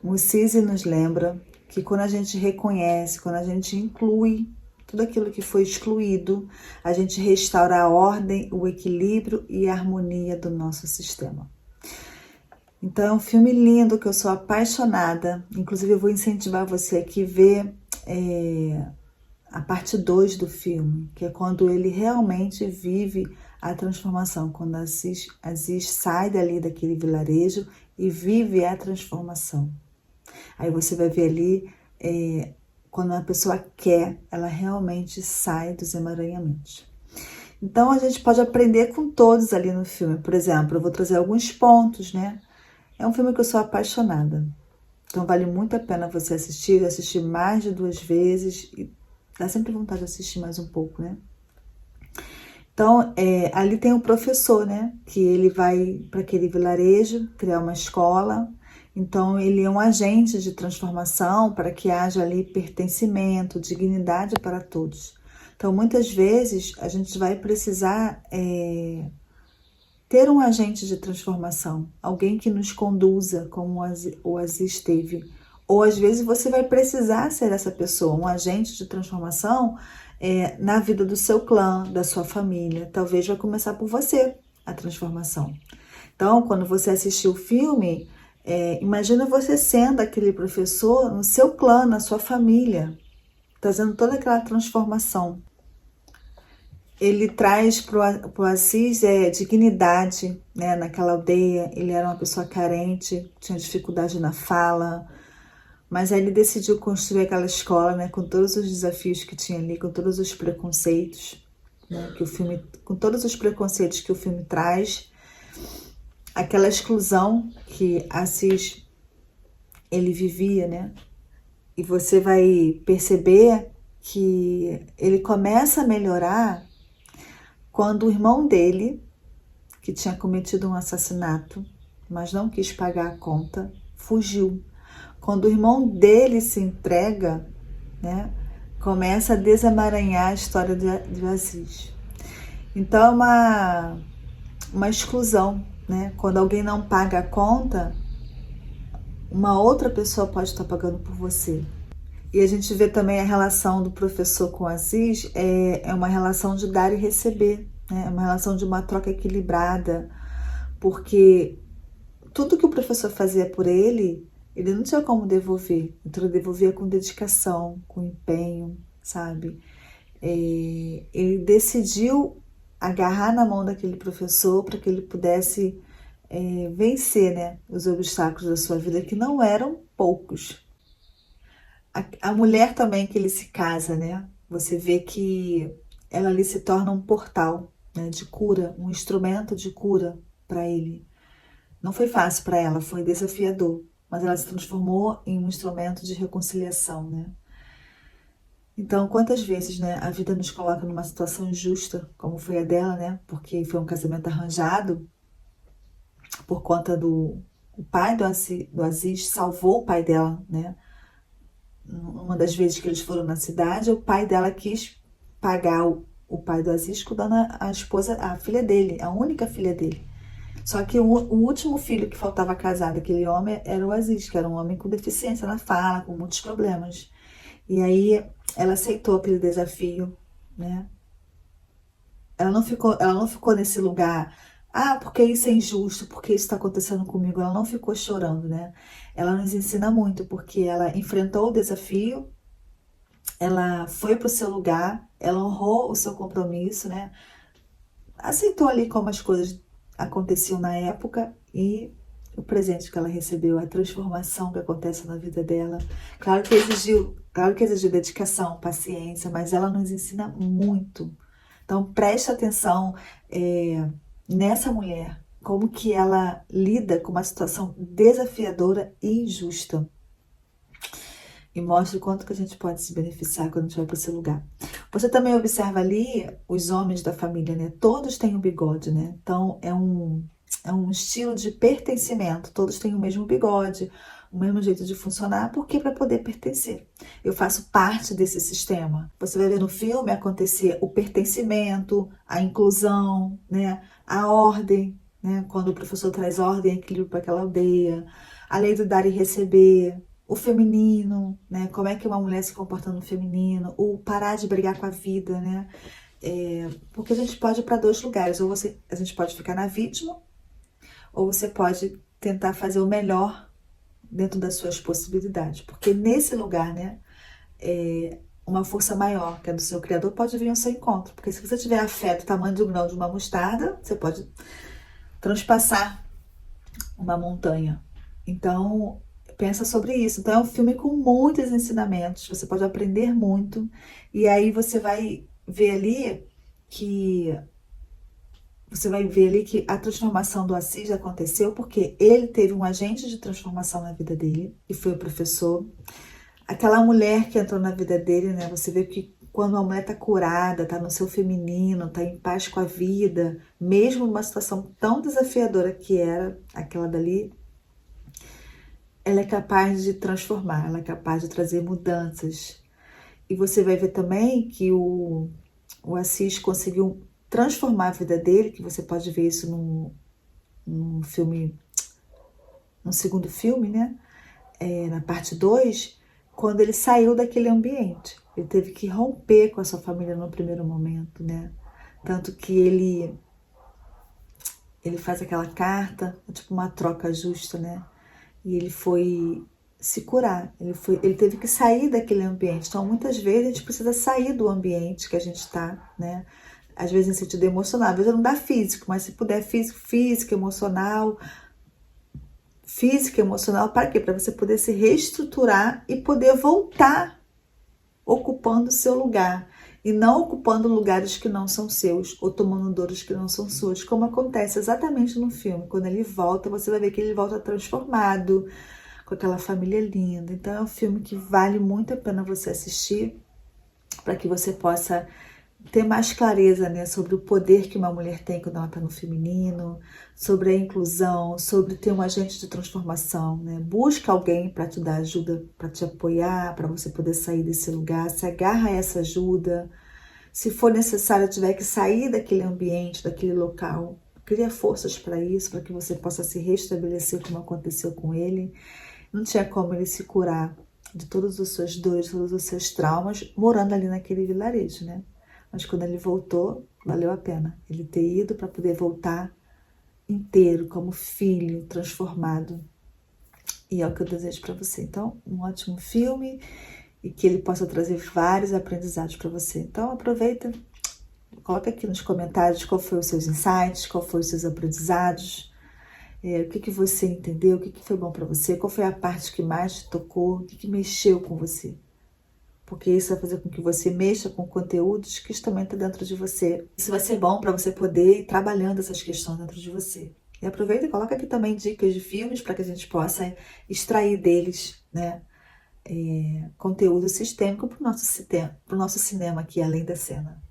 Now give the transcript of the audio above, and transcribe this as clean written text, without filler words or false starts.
O CISI nos lembra que quando a gente reconhece, quando a gente inclui tudo aquilo que foi excluído, a gente restaura a ordem, o equilíbrio e a harmonia do nosso sistema. Então é um filme lindo que eu sou apaixonada. Inclusive eu vou incentivar você aqui a ver a parte 2 do filme, que é quando ele realmente vive a transformação, quando Aziz sai dali daquele vilarejo e vive a transformação. Aí você vai ver ali, quando a pessoa quer, ela realmente sai dos emaranhamentos. Então a gente pode aprender com todos ali no filme. Por exemplo, eu vou trazer alguns pontos, né? É um filme que eu sou apaixonada. Então vale muito a pena você assistir mais de 2 vezes. E dá sempre vontade de assistir mais um pouco, né? Então, ali tem um professor, né? Que ele vai para aquele vilarejo criar uma escola. Então, ele é um agente de transformação para que haja ali pertencimento, dignidade para todos. Então, muitas vezes, a gente vai precisar ter um agente de transformação, alguém que nos conduza, como o Aziz teve. Ou, às vezes, você vai precisar ser essa pessoa, um agente de transformação na vida do seu clã, da sua família. Talvez vai começar por você a transformação. Então, quando você assistir o filme, imagina você sendo aquele professor no seu clã, na sua família, trazendo toda aquela transformação. Ele traz para o Aziz dignidade, né? Naquela aldeia. Ele era uma pessoa carente, tinha dificuldade na fala, mas aí ele decidiu construir aquela escola, né? Com todos os desafios que tinha ali, com todos os preconceitos, né? Com todos os preconceitos que o filme traz, aquela exclusão que Aziz ele vivia, né? E você vai perceber que ele começa a melhorar quando o irmão dele, que tinha cometido um assassinato, mas não quis pagar a conta, fugiu. Quando o irmão dele se entrega, né, começa a desemaranhar a história de Aziz. Então é uma exclusão, né? Quando alguém não paga a conta, uma outra pessoa pode estar pagando por você. E a gente vê também a relação do professor com Aziz, é uma relação de dar e receber, né? É uma relação de uma troca equilibrada, porque tudo que o professor fazia por ele não tinha como devolver. Então ele devolvia com dedicação, com empenho, sabe? Ele decidiu agarrar na mão daquele professor para que ele pudesse vencer, né, os obstáculos da sua vida, que não eram poucos. A mulher também que ele se casa, né? Você vê que ela ali se torna um portal, né, de cura, um instrumento de cura para ele. Não foi fácil para ela, foi desafiador, mas ela se transformou em um instrumento de reconciliação, né? Então, quantas vezes, né, a vida nos coloca numa situação injusta, como foi a dela, né? Porque foi um casamento arranjado por conta do o pai do Aziz salvou o pai dela, né? Uma das vezes que eles foram na cidade, o pai dela quis pagar o pai do Aziz cuidando a esposa, a filha dele, a única filha dele. Só que o último filho que faltava casar daquele homem era o Aziz, que era um homem com deficiência na fala, com muitos problemas. E aí ela aceitou aquele desafio, né? Ela não ficou nesse lugar, porque isso é injusto, porque isso está acontecendo comigo. Ela não ficou chorando, né? Ela nos ensina muito, porque ela enfrentou o desafio, ela foi para o seu lugar, ela honrou o seu compromisso, né? Aceitou ali como as coisas aconteciam na época e o presente que ela recebeu, a transformação que acontece na vida dela. Claro que exigiu dedicação, paciência, mas ela nos ensina muito. Então preste atenção nessa mulher, como que ela lida com uma situação desafiadora e injusta. E mostra o quanto que a gente pode se beneficiar quando a gente vai para esse lugar. Você também observa ali os homens da família, né? Todos têm um bigode, né? Então é um estilo de pertencimento. Todos têm o mesmo bigode, o mesmo jeito de funcionar, porque para poder pertencer. Eu faço parte desse sistema. Você vai ver no filme acontecer o pertencimento, a inclusão, né? A ordem, né? Quando o professor traz ordem e equilíbrio para aquela aldeia. a lei do dar e receber, o feminino, né? Como é que uma mulher se comporta no feminino, o parar de brigar com a vida, né? Porque a gente pode ir para dois lugares, ou a gente pode ficar na vítima, ou você pode tentar fazer o melhor dentro das suas possibilidades, porque nesse lugar, né, uma força maior, que é do seu Criador, pode vir ao seu encontro, porque se você tiver a fé do tamanho do grão de uma mostarda, você pode transpassar uma montanha. Então, pensa sobre isso. Então, é um filme com muitos ensinamentos, você pode aprender muito, e aí você vai ver ali que a transformação do Assis aconteceu porque ele teve um agente de transformação na vida dele, que foi o professor. Aquela mulher que entrou na vida dele, né? Você vê que quando uma mulher tá curada, tá no seu feminino, tá em paz com a vida, mesmo numa situação tão desafiadora que era aquela dali, ela é capaz de transformar, ela é capaz de trazer mudanças. E você vai ver também que o Assis conseguiu transformar a vida dele, que você pode ver isso num filme, no segundo filme, né? Na parte 2, quando ele saiu daquele ambiente. Ele teve que romper com a sua família no primeiro momento, né? Tanto que ele faz aquela carta, tipo uma troca justa, né? E ele foi se curar, ele teve que sair daquele ambiente. Então, muitas vezes a gente precisa sair do ambiente que a gente está, né? Às vezes em sentido emocional, às vezes não dá físico, mas se puder físico, emocional. Física e emocional, para quê? Para você poder se reestruturar e poder voltar ocupando o seu lugar. E não ocupando lugares que não são seus, ou tomando dores que não são suas, como acontece exatamente no filme. Quando ele volta, você vai ver que ele volta transformado, com aquela família linda. Então é um filme que vale muito a pena você assistir, para que você possa ter mais clareza, né, sobre o poder que uma mulher tem quando ela está no feminino, sobre a inclusão, sobre ter um agente de transformação, né? Busca alguém para te dar ajuda, para te apoiar, para você poder sair desse lugar, se agarra a essa ajuda. Se for necessário, tiver que sair daquele ambiente, daquele local, cria forças para isso, para que você possa se restabelecer como aconteceu com ele. Não tinha como ele se curar de todas as suas dores, todos os seus traumas, morando ali naquele vilarejo, né? Mas quando ele voltou, valeu a pena ele ter ido para poder voltar inteiro, como filho, transformado. E é o que eu desejo para você. Então, um ótimo filme e que ele possa trazer vários aprendizados para você. Então, aproveita, coloca aqui nos comentários qual foi os seus insights, qual foram os seus aprendizados, o que você entendeu, o que foi bom para você, qual foi a parte que mais te tocou, o que mexeu com você. Porque isso vai fazer com que você mexa com conteúdos que também estão dentro de você. Isso vai ser bom para você poder ir trabalhando essas questões dentro de você. E aproveita e coloca aqui também dicas de filmes para que a gente possa extrair deles, né, conteúdo sistêmico para o nosso cinema aqui, além da cena.